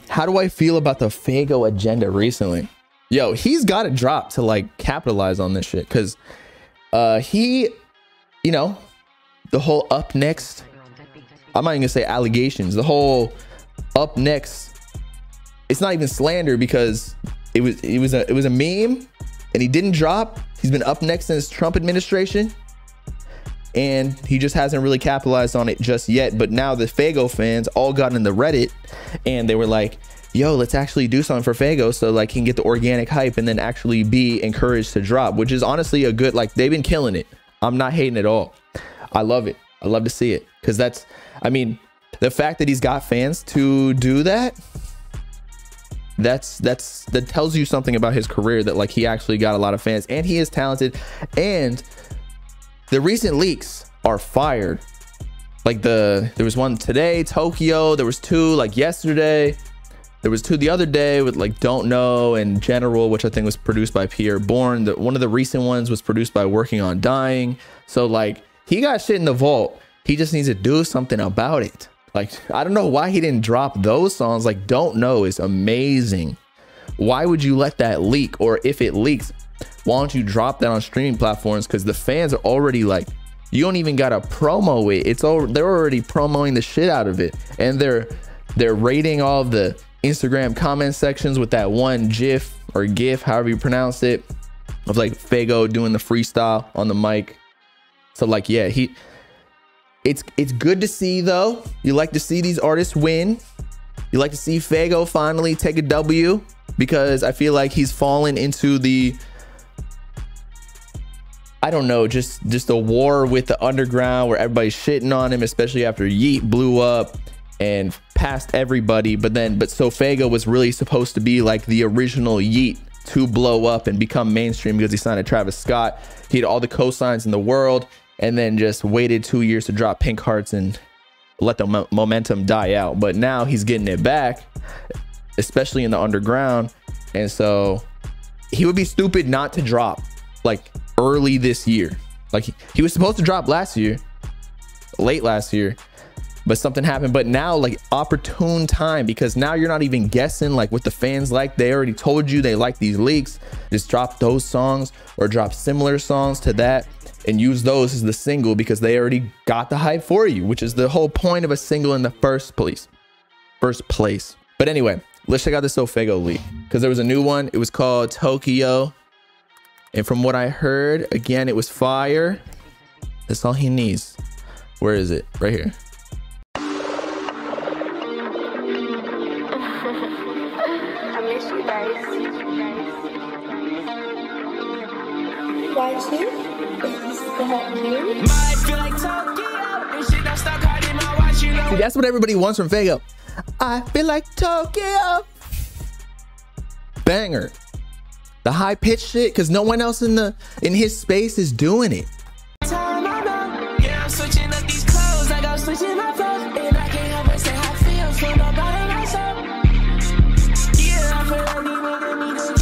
How do I feel about the Faygo agenda recently? Yo, he's got to drop to like capitalize on this shit, because he, you know, the whole up next, I'm not even gonna say allegations, the whole up next, it's not even slander, because it was a meme and he didn't drop. He's been up next since Trump administration and he just hasn't really capitalized on it just yet. But now the Faygo fans all got in the Reddit and they were like, yo, let's actually do something for Faygo so like he can get the organic hype and then actually be encouraged to drop, which is honestly a good, like, they've been killing it. I'm not hating at all. I love it. I love to see it, because that's, I mean, the fact that he's got fans to do that, that tells you something about his career, that like he actually got a lot of fans and he is talented. And the recent leaks are fired. Like there was one today, Tokyo, there was two like yesterday, there was two the other day with like Don't Know and General, which I think was produced by Pierre Bourne. One of the recent ones was produced by Working on Dying. So like he got shit in the vault. He just needs to do something about it. Like, I don't know why he didn't drop those songs. Like Don't Know is amazing. Why would you let that leak? Or if it leaks, why don't you drop that on streaming platforms? Because the fans are already like, you don't even gotta promo it. They're already promoting the shit out of it. And they're rating all of the Instagram comment sections with that one GIF or GIF, however you pronounce it, of like Faygo doing the freestyle on the mic. So like, yeah, it's good to see though. You like to see these artists win. You like to see Faygo finally take a W, because I feel like he's fallen into the, I don't know, just a war with the underground where everybody's shitting on him, especially after Yeet blew up and passed everybody. But SoFaygo was really supposed to be like the original Yeet to blow up and become mainstream, because he signed to Travis Scott. He had all the cosigns in the world, and then just waited 2 years to drop Pink Hearts and let the momentum die out. But now he's getting it back, especially in the underground. And so he would be stupid not to drop like early this year. Like he was supposed to drop last year, late last year, but something happened. But now, like, opportune time, because now you're not even guessing like what the fans like. They already told you they like these leaks. Just drop those songs or drop similar songs to that and use those as the single, because they already got the hype for you, which is the whole point of a single in the first place. But anyway, let's check out the SoFaygo leak, because there was a new one. It was called Tokyo, and from what I heard, again, it was fire. That's all he needs. Where is it? Right here. I miss you guys. Watch you. See, that's what everybody wants from Faygo. I feel like Tokyo. Banger. The high pitched shit, because no one else in his space is doing it. Yeah, I'm switching up these clothes, like I'm switching my clothes, and I can't help but say how I feel, so nobody myself. Yeah, I feel like you nigga need to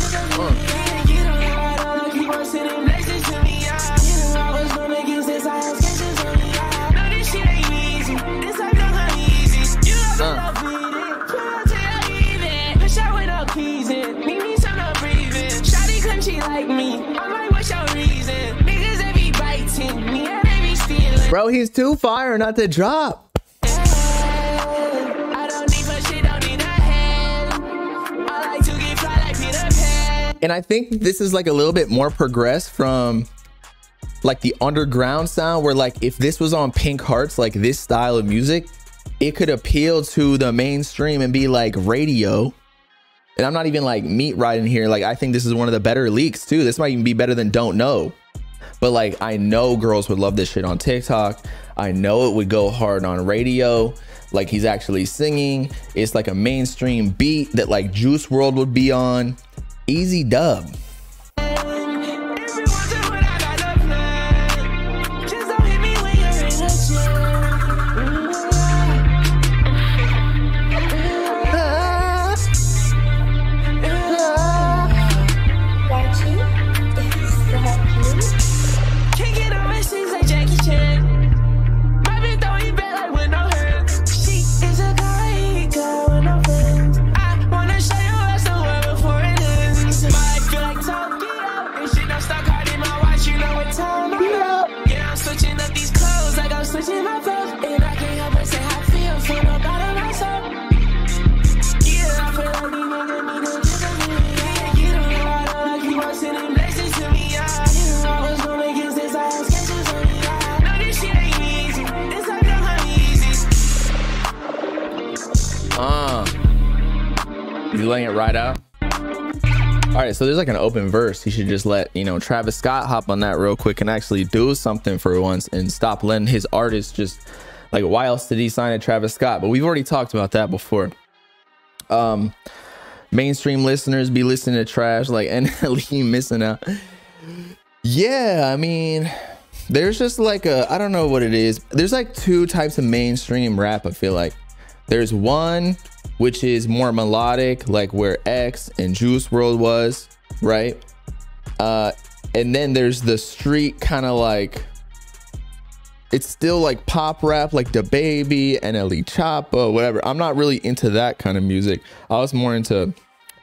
get on your ride, I don't keep on sitting blessings to me. I was gonna make since I have sketches on me. No, this shit ain't easy. This life don't come easy. You love it, I tell you even. Wish I went up teasing. Need me some no breathing. Shawty couldn't she like me? I'm like, what's your reason? Niggas they be biting me and they be stealing. Bro, he's too fire not to drop. And I think this is like a little bit more progressed from like the underground sound, where like if this was on Pink Hearts, like this style of music, it could appeal to the mainstream and be like radio. And I'm not even like meat riding here. Like, I think this is one of the better leaks too. This might even be better than Don't Know. But like, I know girls would love this shit on TikTok. I know it would go hard on radio. Like, he's actually singing. It's like a mainstream beat that like Juice WRLD would be on. Easy dub. He's letting it ride out. All right, so there's like an open verse. He should just let, you know, Travis Scott hop on that real quick and actually do something for once and stop letting his artists just, like, why else did he sign to Travis Scott? But we've already talked about that before. Mainstream listeners be listening to trash like NLE missing out. Yeah, I mean, there's just like I don't know what it is. There's like two types of mainstream rap, I feel like. There's one which is more melodic, like where X and Juice WRLD was, right? And then there's the street kind of like, it's still like pop rap, like DaBaby, NLE Choppa, whatever. I'm not really into that kind of music. I was more into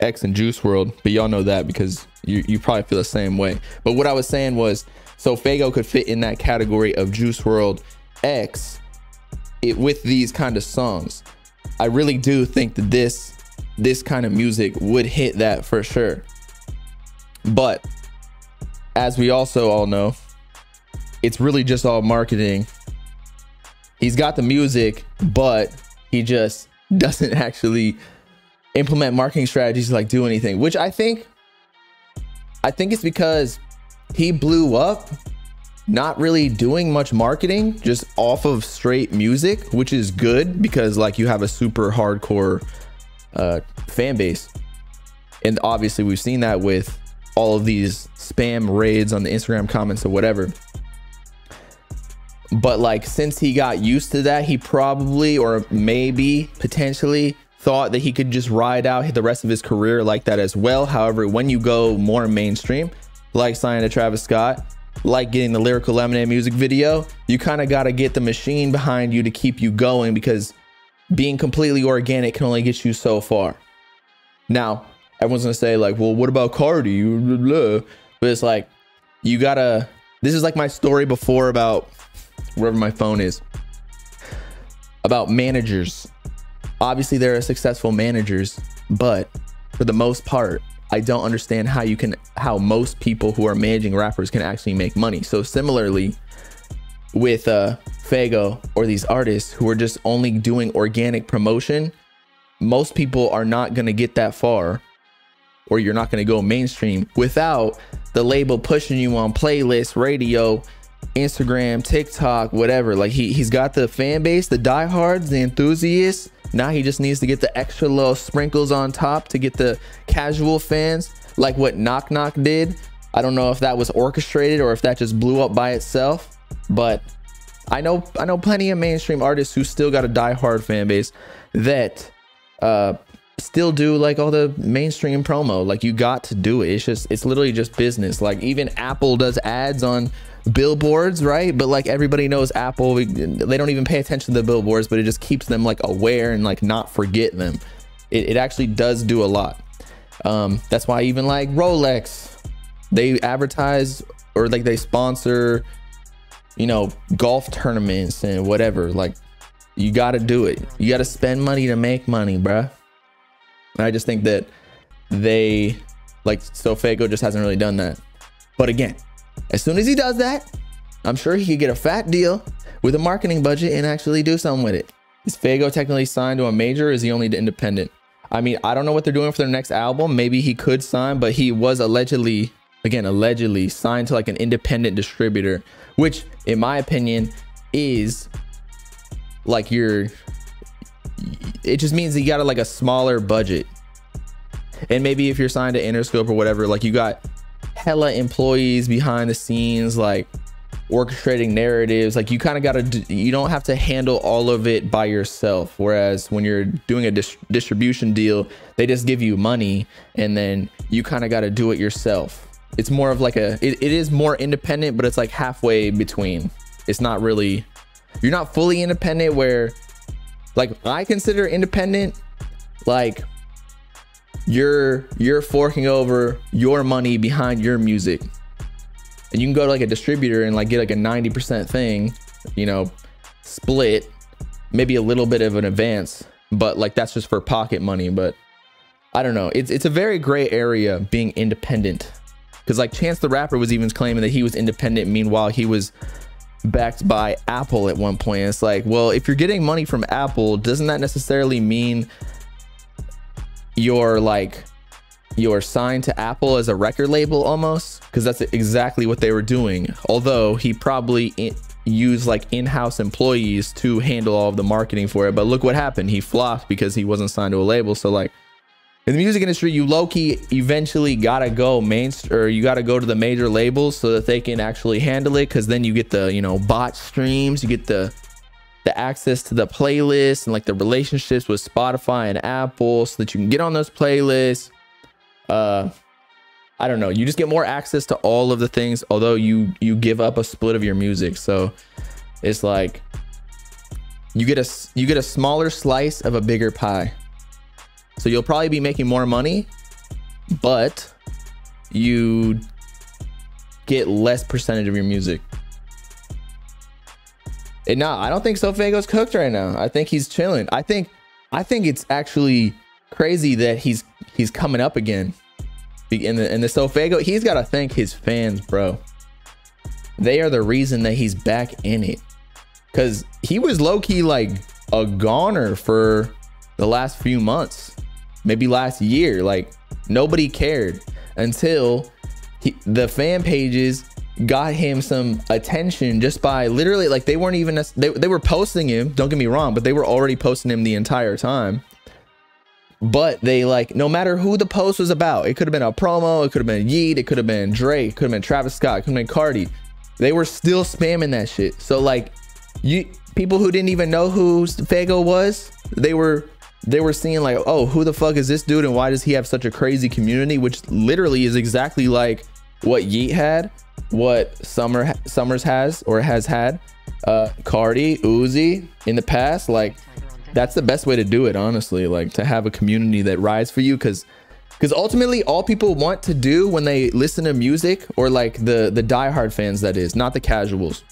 X and Juice WRLD, but y'all know that because you probably feel the same way. But what I was saying was, SoFaygo could fit in that category of Juice WRLD, X, with these kind of songs. I really do think that this kind of music would hit that for sure. But as we also all know, it's really just all marketing. He's got the music, but he just doesn't actually implement marketing strategies to like do anything, which I think it's because he blew up not really doing much marketing, just off of straight music, which is good because like you have a super hardcore fan base. And obviously we've seen that with all of these spam raids on the Instagram comments or whatever. But like, since he got used to that, he probably, or maybe potentially thought that he could just ride out the rest of his career like that as well. However, when you go more mainstream, like signing to Travis Scott, like getting the Lyrical Lemonade music video, you kind of got to get the machine behind you to keep you going, because being completely organic can only get you so far. Now, everyone's gonna say like, well, what about Cardi? But it's like, you gotta, this is like my story before about wherever my phone is, about managers. Obviously there are successful managers, but for the most part, I don't understand how most people who are managing rappers can actually make money. So similarly with Faygo or these artists who are just only doing organic promotion, most people are not going to get that far, or you're not going to go mainstream without the label pushing you on playlists, radio, Instagram, TikTok, whatever. Like he's got the fan base, the diehards, the enthusiasts. Now he just needs to get the extra little sprinkles on top to get the casual fans, like what Knock Knock did. I don't know if that was orchestrated or if that just blew up by itself, but I know plenty of mainstream artists who still got a diehard fan base that still do like all the mainstream promo. Like, you got to do it. It's literally just business. Like, even Apple does ads on billboards, right? But like, everybody knows Apple, they don't even pay attention to the billboards, but it just keeps them like aware and like not forget them. It actually does do a lot. That's why even like Rolex, they advertise or like they sponsor, you know, golf tournaments and whatever. Like, you got to do it. You got to spend money to make money, bruh. And I just think that they, like, SoFaygo just hasn't really done that. But again, as soon as he does that, I'm sure he could get a fat deal with a marketing budget and actually do something with it. Is Faygo technically signed to a major, or is he only independent? I mean, I don't know what they're doing for their next album. Maybe he could sign, but he was allegedly signed to like an independent distributor, which in my opinion is like it just means you got like a smaller budget. And maybe if you're signed to Interscope or whatever, like, you got hella employees behind the scenes, like orchestrating narratives. Like, you kind of got to, you don't have to handle all of it by yourself. Whereas when you're doing a distribution deal, they just give you money and then you kind of got to do it yourself. It's more of like it is more independent, but it's like halfway between. It's not really, you're not fully independent, where like I consider independent, like you're forking over your money behind your music, and you can go to like a distributor and like get like a 90% thing, you know, split, maybe a little bit of an advance, but like that's just for pocket money. But I don't know, it's a very gray area being independent, because like Chance the Rapper was even claiming that he was independent, meanwhile he was backed by Apple at one point. It's like, well, if you're getting money from Apple, doesn't that necessarily mean you're signed to Apple as a record label almost, because that's exactly what they were doing. Although he probably used like in-house employees to handle all of the marketing for it. But look what happened. He flopped because he wasn't signed to a label. So like in the music industry, you low-key eventually gotta go you gotta go to the major labels so that they can actually handle it, because then you get the, you know, bot streams, you get the access to the playlists and like the relationships with Spotify and Apple so that you can get on those playlists. I don't know, you just get more access to all of the things, although you give up a split of your music. So it's like you get a smaller slice of a bigger pie. So you'll probably be making more money, but you get less percentage of your music. And no, I don't think SoFaygo's cooked right now. I think he's chilling. I think it's actually crazy that he's coming up again. In the SoFaygo, he's got to thank his fans, bro. They are the reason that he's back in it, because he was low-key like a goner for the last few months, maybe last year. Like nobody cared until the fan pages got him some attention just by literally, like, they weren't even they were posting him, don't get me wrong, but they were already posting him the entire time. But they, like, no matter who the post was about, it could have been a promo, it could have been Yeet, it could have been Drake, it could have been Travis Scott, it could have been Cardi, they were still spamming that shit. So like, people who didn't even know who SoFaygo was, they were seeing like, oh, who the fuck is this dude and why does he have such a crazy community, which literally is exactly like what Yeet had, what Summers has or has had, Cardi, Uzi in the past. Like, that's the best way to do it, honestly, like to have a community that rides for you, because ultimately all people want to do when they listen to music, or like the diehard fans, that is, not the casuals,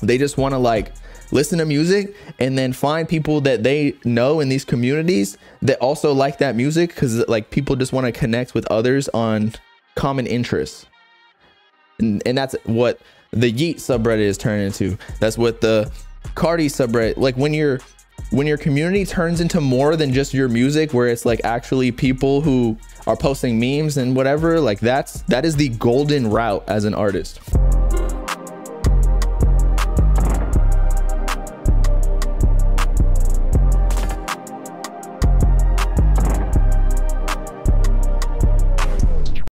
they just want to like listen to music and then find people that they know in these communities that also like that music, because like people just want to connect with others on common interests. And that's what the Yeet subreddit is turning into. That's what the Cardi subreddit, like when your community turns into more than just your music, where it's like actually people who are posting memes and whatever, like that is the golden route as an artist.